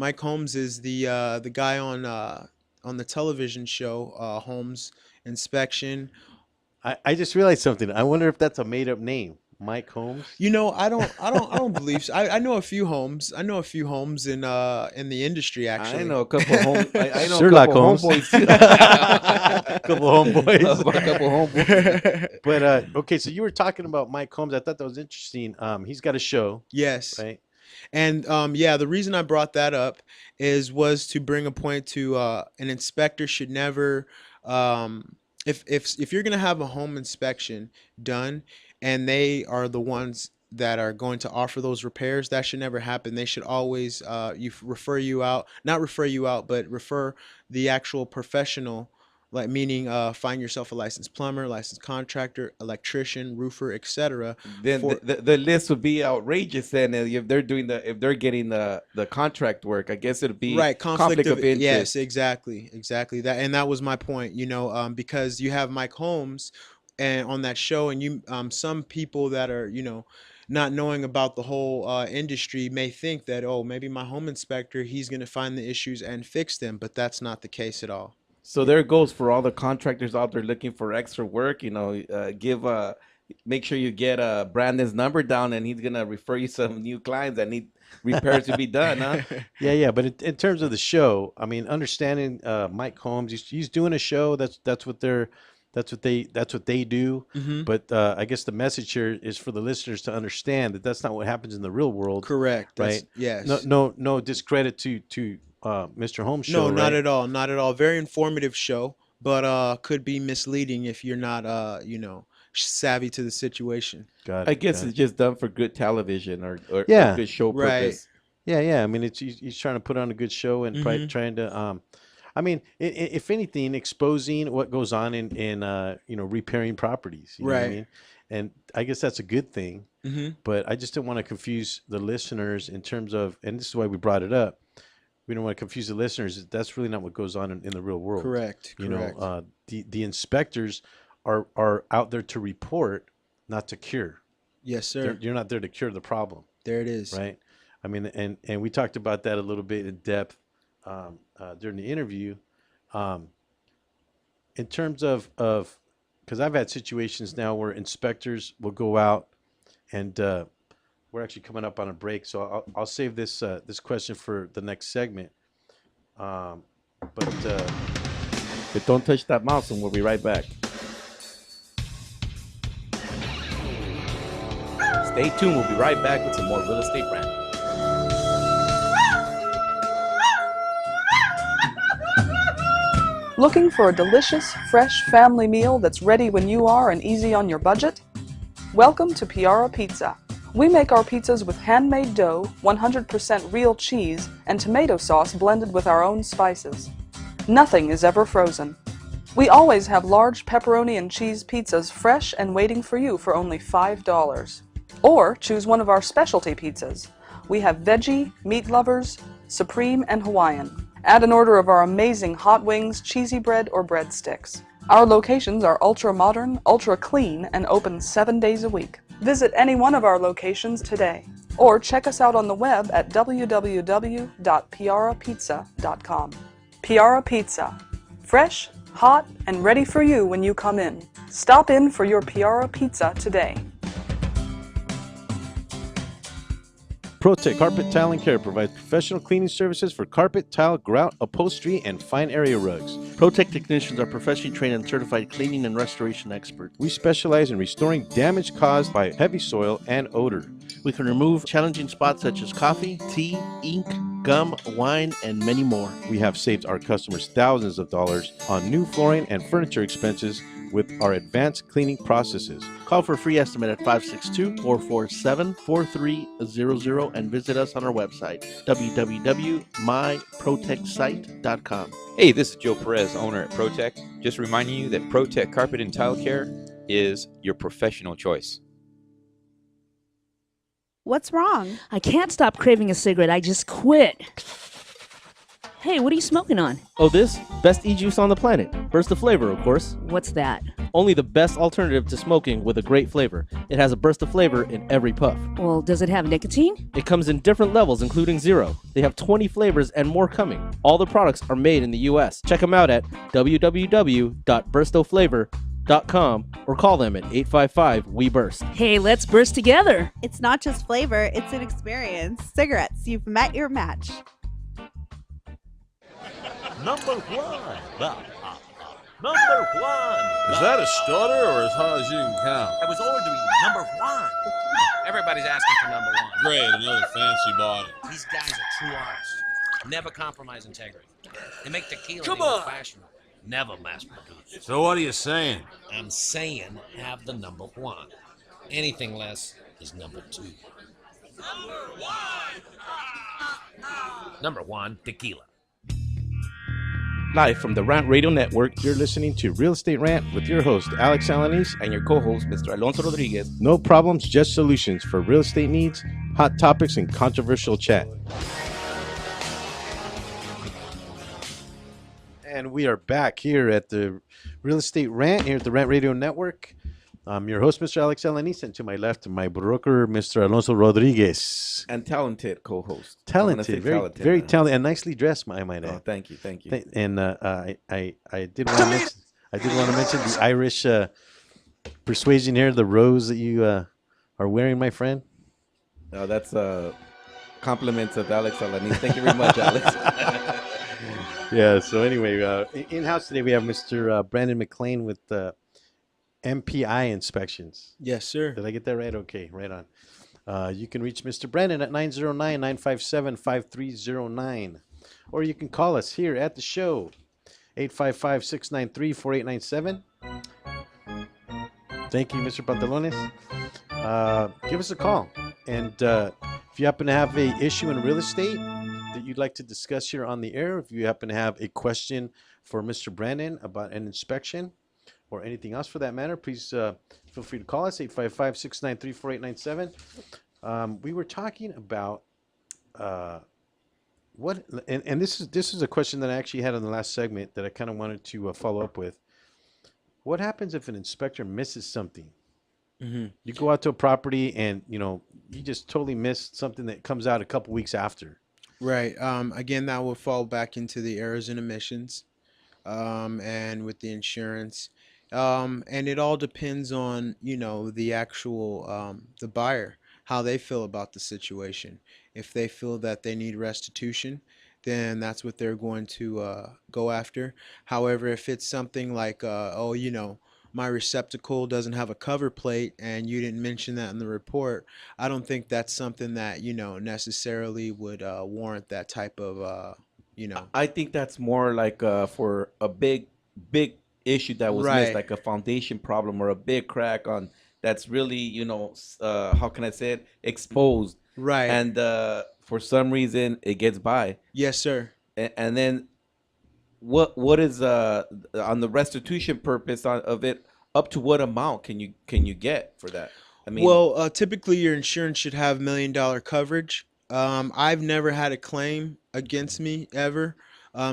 is the guy on the television show Holmes inspection. I just realized something. I wonder if that's a made up name. Mike Holmes. You know, I don't believe so. I know a few homes. I know a few homes in the industry actually. I know a couple of home. I know Sherlock a couple Holmes. homeboys. Couple homeboys. A couple homeboys. But okay, so you were talking about Mike Holmes. I thought that was interesting. He's got a show. Yes. Right. And yeah, the reason I brought that up was to bring a point to an inspector should never if you're gonna have a home inspection done and they are the ones that are going to offer those repairs, that should never happen. They should always refer you out, but refer the actual professional, like meaning find yourself a licensed plumber, licensed contractor, electrician, roofer, etc. Then the list would be outrageous. Then if they're getting the contract work, I guess it'd be right conflict of interest. Yes, exactly that, and that was my point. You know, because you have Mike Holmes and on that show, and you some people that are not knowing about the whole industry may think that, oh, maybe my home inspector, he's going to find the issues and fix them, but that's not the case at all. So there goes for all the contractors out there looking for extra work. Make sure you get Brandon's number down, and he's gonna refer you some new clients that need repairs to be done. Huh? Yeah. But in terms of the show, I mean, understanding Mike Holmes, he's doing a show. That's what they do. Mhm. But I guess the message here is for the listeners to understand that that's not what happens in the real world. Correct. Right. Yes. No discredit to Mr. Holmes' show. No, not right? at all. Not at all. Very informative show, but could be misleading if you're not savvy to the situation. Got it. I guess it's just done for good television or Yeah. a good show Right. purpose. Yeah. I mean, he's trying to put on a good show and probably trying to. I mean, if anything, exposing what goes on in repairing properties. You know what I Right. mean? And I guess that's a good thing. Mhm. But I just didn't want to confuse the listeners in terms of, and this is why we brought it up. We don't want to confuse the listeners. That's really not what goes on in the real world. Correct. You know, the inspectors are out there to report, not to cure. Yes, sir. You're not there to cure the problem. There it is. Right. I mean, and we talked about that a little bit in depth during the interview. In terms of because I've had situations now where inspectors will go out, and we're actually coming up on a break, so I'll save this question for the next segment. But don't touch that mouse, and we'll be right back. Stay tuned. We'll be right back with some more real estate rant. Looking for a delicious, fresh family meal that's ready when you are and easy on your budget? Welcome to Piara Pizza. We make our pizzas with handmade dough, 100% real cheese, and tomato sauce blended with our own spices. Nothing is ever frozen. We always have large pepperoni and cheese pizzas fresh and waiting for you for only $5. Or choose one of our specialty pizzas. We have veggie, meat lovers, supreme, and Hawaiian. Add an order of our amazing hot wings, cheesy bread, or breadsticks. Our locations are ultra modern, ultra clean, and open 7 days a week. Visit any one of our locations today, or check us out on the web at www.piarapizza.com. Piara Pizza. Fresh, hot, and ready for you when you come in. Stop in for your Piara Pizza today. ProTech Carpet Tile and Care provides professional cleaning services for carpet, tile, grout, upholstery, and fine area rugs. ProTech technicians are professionally trained and certified cleaning and restoration experts. We specialize in restoring damage caused by heavy soil and odor. We can remove challenging spots such as coffee, tea, ink, gum, wine, and many more. We have saved our customers thousands of dollars on new flooring and furniture expenses with our advanced cleaning processes. Call for a free estimate at 562-447-4300 and visit us on our website, www.myprotectsite.com. Hey, this is Joe Perez, owner at ProTech. Just reminding you that ProTech Carpet and Tile Care is your professional choice. What's wrong? I can't stop craving a cigarette. I just quit. Hey, what are you smoking on? Oh, this? Best e-juice on the planet. Burst of flavor, of course. What's that? Only the best alternative to smoking with a great flavor. It has a burst of flavor in every puff. Well, does it have nicotine? It comes in different levels, including 0. They have 20 flavors and more coming. All the products are made in the U.S. Check them out at www.burstoflavor.com or call them at 855-WE-BURST. Hey, let's burst together. It's not just flavor, it's an experience. Cigarettes, you've met your match. Number one. Number one. Is that a stutter or as high as you can count? I was ordering number one. Everybody's asking for number one. Great, another fancy body. These guys are true artists. Never compromise integrity. They make tequila Come the on. old-fashioned way. Never mass produced. So what are you saying? I'm saying have the number one. Anything less is number two. Number one, tequila. Live from the Rant Radio Network, You're listening to Real Estate Rant with your host, Alex Alanis. and your co-host, Mr. Alonso Rodriguez. No problems, just solutions for real estate needs, hot topics, and controversial chat. And we are back here at the Real Estate Rant here at the Rant Radio Network. I'm your host, Mr. Alex Alanis, and to my left, my broker, Mr. Alonso Rodriguez. And talented co-host. Talented, very talented, and nicely dressed, I might add. Oh, thank you. And I did want to mention, the Irish persuasion here, the rose that you are wearing, my friend. No, that's compliments of Alex Alanis. Thank you very much, Alex. Yeah. So anyway, in house today we have Mr. Brandon McLean with MPI Inspections. Yes, sir. Did I get that right? Okay, right on. You can reach Mr. Brandon at 909-957-5309. Or you can call us here at the show, 855-693-4897. Thank you, Mr. Pantalones. Give us a call. And if you happen to have a issue in real estate that you'd like to discuss here on the air, if you happen to have a question for Mr. Brandon about an inspection, or anything else for that matter, please feel free to call us, 855-693-4897. We were talking about what, and this is a question that I actually had in the last segment that I kind of wanted to follow up with. What happens if an inspector misses something? Mm-hmm. You go out to a property and, you just totally missed something that comes out a couple weeks after. Right. Again, that will fall back into the errors and omissions, and with the insurance. And it all depends on, the actual, the buyer, how they feel about the situation. If they feel that they need restitution, then that's what they're going to go after. However, if it's something like, my receptacle doesn't have a cover plate and you didn't mention that in the report, I don't think that's something that, necessarily would warrant that type of, I think that's more like for a big issue that was missed, like a foundation problem or a big crack on that's really, how can I say it, exposed. Right. And for some reason it gets by. Yes, sir. And then what is on the restitution purpose of it, up to what amount can you get for that? I mean, well, typically your insurance should have $1 million coverage. I've never had a claim against me ever.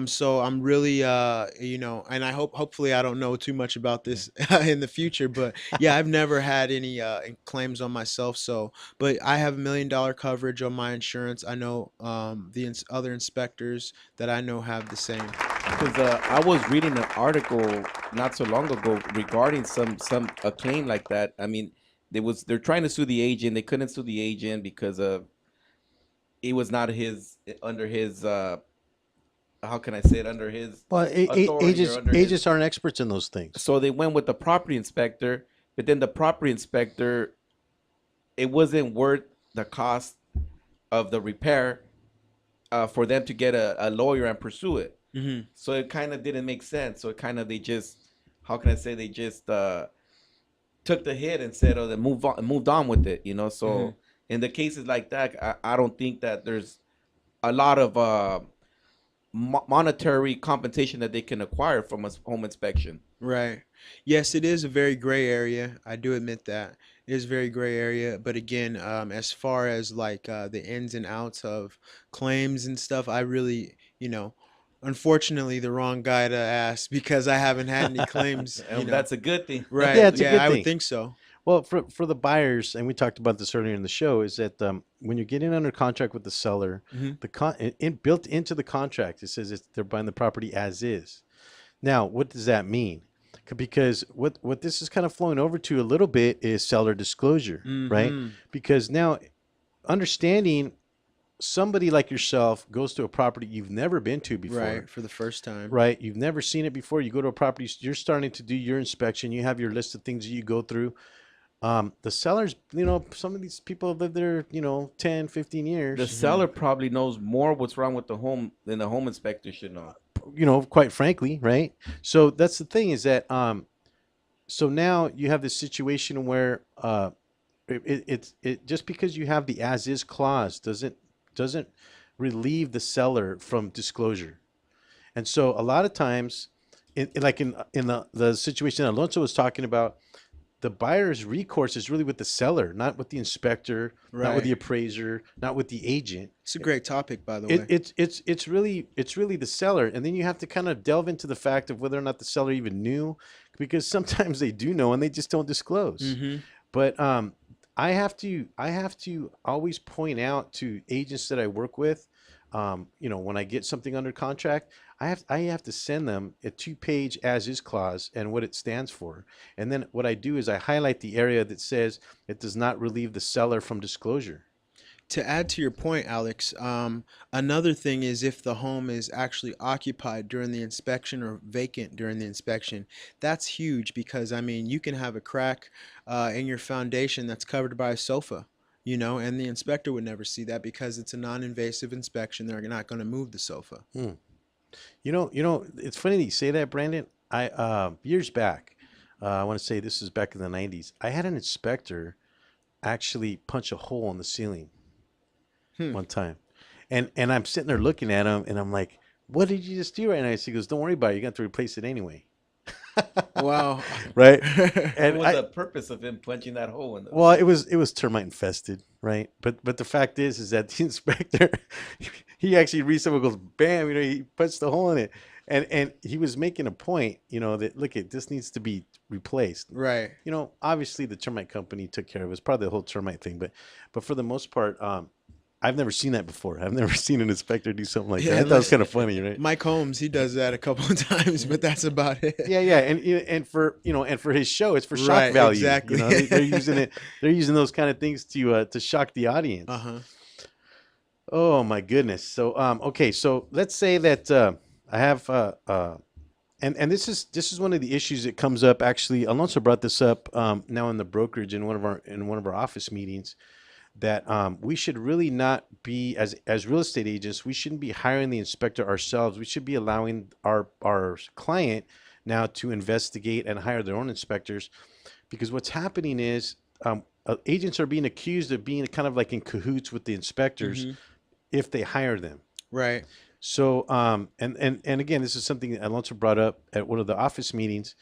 So I'm really, and I hopefully I don't know too much about this in the future, but yeah, I've never had any claims on myself. So, but I have $1 million coverage on my insurance. I know the other inspectors that I know have the same. Because I was reading an article not so long ago regarding a claim like that. I mean, they're trying to sue the agent. They couldn't sue the agent because it was not under his. How can I say it, under his agents aren't experts in those things. So they went with the property inspector, but then the property inspector, it wasn't worth the cost of the repair for them to get a lawyer and pursue it. Mm-hmm. So it kind of didn't make sense. So they just took the hit and said, they moved on with it, So in the cases like that, I don't think that there's a lot of monetary compensation that they can acquire from a home inspection. Right. Yes, it is a very gray area. I do admit that. It is a very gray area. But again, as far as like the ins and outs of claims and stuff, I really, Unfortunately, the wrong guy to ask because I haven't had any claims. You know. That's a good thing. Right? Yeah, it's a good I thing. would think so. Well, for the buyers, and we talked about this earlier in the show, is that when you're getting under contract with the seller, Mhm. built into the contract, it says they're buying the property as is. Now, what does that mean? Because what this is kind of flowing over to a little bit is seller disclosure, right? Mhm. Because now, understanding somebody like yourself goes to a property you've never been to before. Right, for the first time. Right. You've never seen it before. You go to a property, you're starting to do your inspection. You have your list of things that you go through. The sellers, some of these people have lived there, 10, 15 years. The seller probably knows more what's wrong with the home than the home inspector should know. Quite frankly, right? So that's the thing is that, so now you have this situation where it just because you have the as is clause doesn't relieve the seller from disclosure. And so a lot of times, in the situation that Alonso was talking about, the buyer's recourse is really with the seller, not with the inspector, not with the Right. appraiser, not with the agent. It's a great topic, by the way. It's really the seller, and then you have to kind of delve into the fact of whether or not the seller even knew, because sometimes they do know and they just don't disclose. Mhm. But I have to always point out to agents that I work with, when I get something under contract, I have to send them a 2-page as is clause and what it stands for. And then what I do is I highlight the area that says it does not relieve the seller from disclosure. To add to your point, Alex, another thing is if the home is actually occupied during the inspection or vacant during the inspection, that's huge because, I mean, you can have a crack in your foundation that's covered by a sofa, and the inspector would never see that because it's a non-invasive inspection. They're not going to move the sofa. It's funny that you say that, Brandon. I years back, I want to say this is back in the 90s, I had an inspector actually punch a hole in the ceiling one time. And I'm sitting there looking at him and I'm like, what did you just do right now? He goes, don't worry about it. You're going to have to replace it anyway. Wow. Right. And what was the purpose of him punching that hole in the Well, it was termite infested, right? But the fact is that the inspector, he actually reads something, goes, bam, he punched the hole in it. And he was making a point, that look, this needs to be replaced. Right. Obviously the termite company took care of it. It was probably the whole termite thing, but for the most part, I've never seen that before. I've never seen an inspector do something like that. I thought it was kind of funny, right? Mike Holmes, he does that a couple of times, but that's about it. Yeah, and for his show, it's for shock Right, value. exactly. They're using it. They're using those kind of things to shock the audience. Uh-huh. Oh my goodness. So okay, so let's say that I have and this is one of the issues that comes up. Actually, Alonso brought this up now in the brokerage in one of our office meetings, that we should really not be, as real estate agents, we shouldn't be hiring the inspector ourselves. We should be allowing our client now to investigate and hire their own inspectors, because what's happening is agents are being accused of being kind of like in cahoots with the inspectors if they hire them. Right. So and again, this is something that Alonso brought up at one of the office meetings.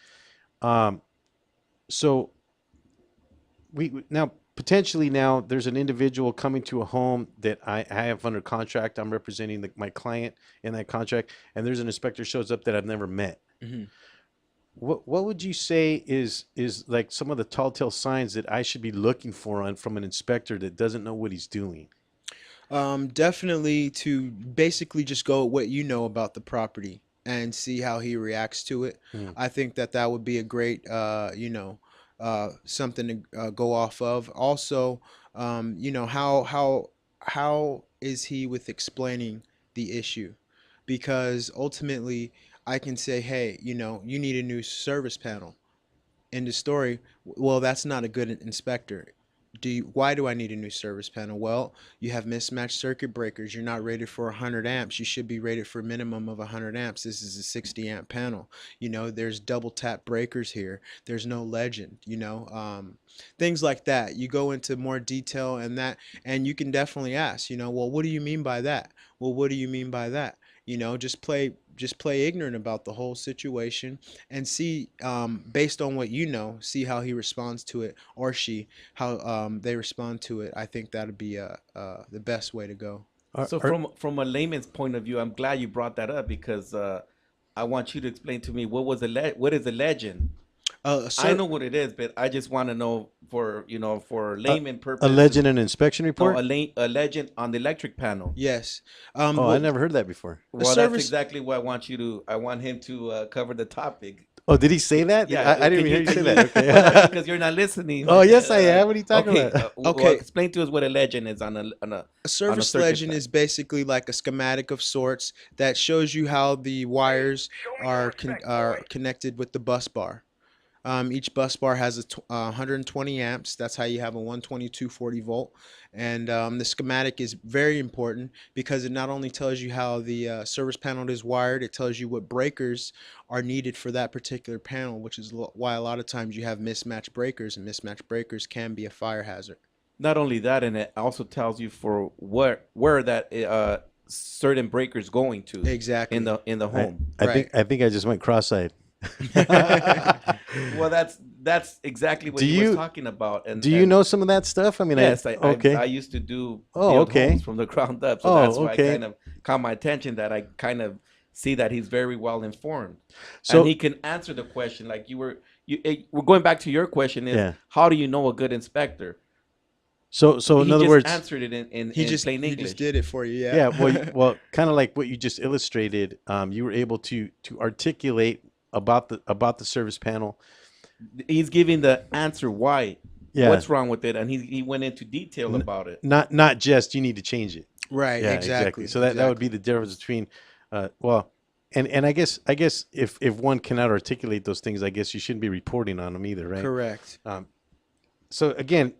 So we now potentially there's an individual coming to a home that I have under contract. I'm representing my client in that contract, and there's an inspector shows up that I've never met. Mhm. What would you say is like some of the telltale signs that I should be looking for from an inspector that doesn't know what he's doing? Definitely to basically just go with what you know about the property and see how he reacts to it. I think that would be a great, something to go off of. Also, how is he with explaining the issue? Because ultimately, I can say, hey, you need a new service panel. End of story. Well, that's not a good inspector. Why do I need a new service panel? Well, you have mismatched circuit breakers. You're not rated for 100 amps. You should be rated for a minimum of 100 amps. This is a 60 amp panel. There's double tap breakers here. There's no legend, things like that. You go into more detail and you can definitely ask, well, what do you mean by that? Well, what do you mean by that? Just play ignorant about the whole situation and see, based on what see how he responds to it, or she, how they respond to it. I think that'd be the best way to go. So from a layman's point of view, I'm glad you brought that up because I want you to explain to me what is a legend. I know what it is, but I just want to know for layman purposes. A legend and inspection report. No, a legend on the electric panel. Yes. I never heard that before. Well, that's exactly what I want him to cover the topic. Oh, did he say that? Yeah, I didn't even hear you say that. Okay. Well, because you're not listening. Oh, yes, I am. What are you talking about? Well, explain to us what a legend is on a service legend is basically like a schematic of sorts that shows you how the wires are connected with the bus bar. Each bus bar has 120 amps. That's how you have a 122/40 volt. And the schematic is very important because it not only tells you how the service panel is wired, it tells you what breakers are needed for that particular panel, which is why a lot of times you have mismatched breakers, and mismatched breakers can be a fire hazard. Not only that, and it also tells you for where that certain breaker's going to. Exactly. In the home. I think I just went cross-eyed. Well, that's exactly what he was talking about. And do you know some of that stuff? I mean, yes, okay. I used to do okay. homes from the ground up, so that's why I kind of caught my attention that I kind of see that he's very well informed, so, and he can answer the question like we're going back to your question is how do you know a good inspector? So in other words, answered it in plain English. He just did it for you, yeah. Yeah, well, kind of like what you just illustrated. You were able to articulate about the service panel. He's giving the answer why. Yeah. What's wrong with it, and he went into detail about it. Not just you need to change it. Right. Yeah, exactly. So that would be the difference between, and I guess if one cannot articulate those things, I guess you shouldn't be reporting on them either, right? Correct. So again,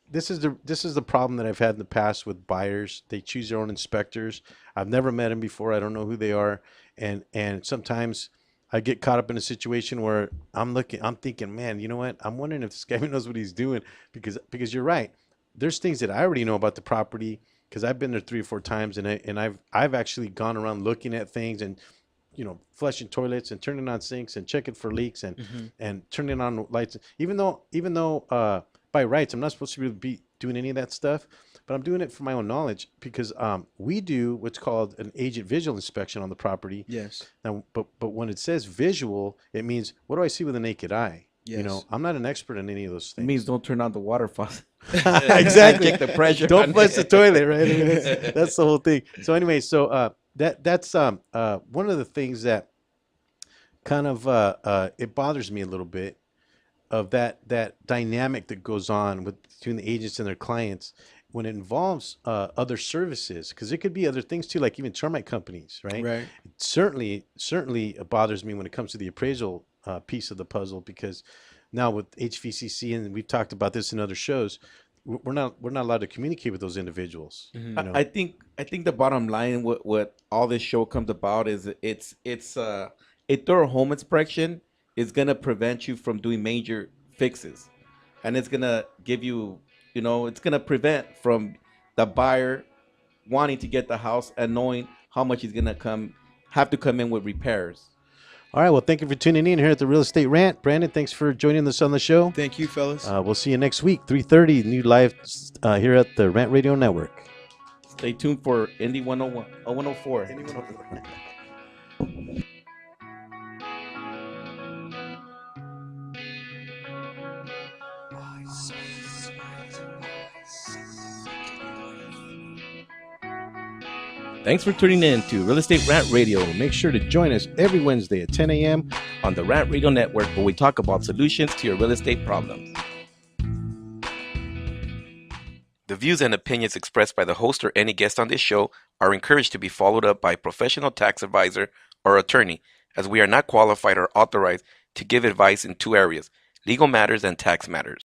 this is the problem that I've had in the past with buyers. They choose their own inspectors. I've never met them before. I don't know who they are, and sometimes I get caught up in a situation where I'm thinking, man, you know what? I'm wondering if this guy knows what he's doing because you're right. There's things that I already know about the property because I've been there 3 or 4 times and I've actually gone around looking at things and flushing toilets and turning on sinks and checking for leaks and turning on lights. Even though by rights I'm not supposed to be doing any of that stuff, but I'm doing it for my own knowledge because we do what's called an agent visual inspection on the property. Yes. Now, but when it says visual, it means what do I see with the naked eye? Yes. I'm not an expert in any of those things. It means don't turn on the water faucet. Exactly. Check the pressure. Don't flush the toilet, right? I mean, that's the whole thing. So anyway, that's one of the things that kind of it bothers me a little bit of that dynamic that goes on between the agents and their clients when it involves other services, because it could be other things too, like even termite companies, right? Right. It certainly bothers me when it comes to the appraisal piece of the puzzle, because now with HVCC, and we've talked about this in other shows, we're not allowed to communicate with those individuals. Mm-hmm. I think the bottom line, what all this show comes about is it's a thorough home inspection is gonna prevent you from doing major fixes, and it's gonna give you, it's gonna prevent from the buyer wanting to get the house and knowing how much he's gonna have to come in with repairs. All right. Well, thank you for tuning in here at the Real Estate Rant. Brandon, thanks for joining us on the show. Thank you, fellas. We'll see you next week, 3:30, new live here at the Rant Radio Network. Stay tuned for Indy 101, 104. Indy 104. Thanks for tuning in to Real Estate Rant Radio. Make sure to join us every Wednesday at 10 a.m. on the Rant Radio Network, where we talk about solutions to your real estate problems. The views and opinions expressed by the host or any guest on this show are encouraged to be followed up by a professional tax advisor or attorney, as we are not qualified or authorized to give advice in 2 areas: legal matters and tax matters.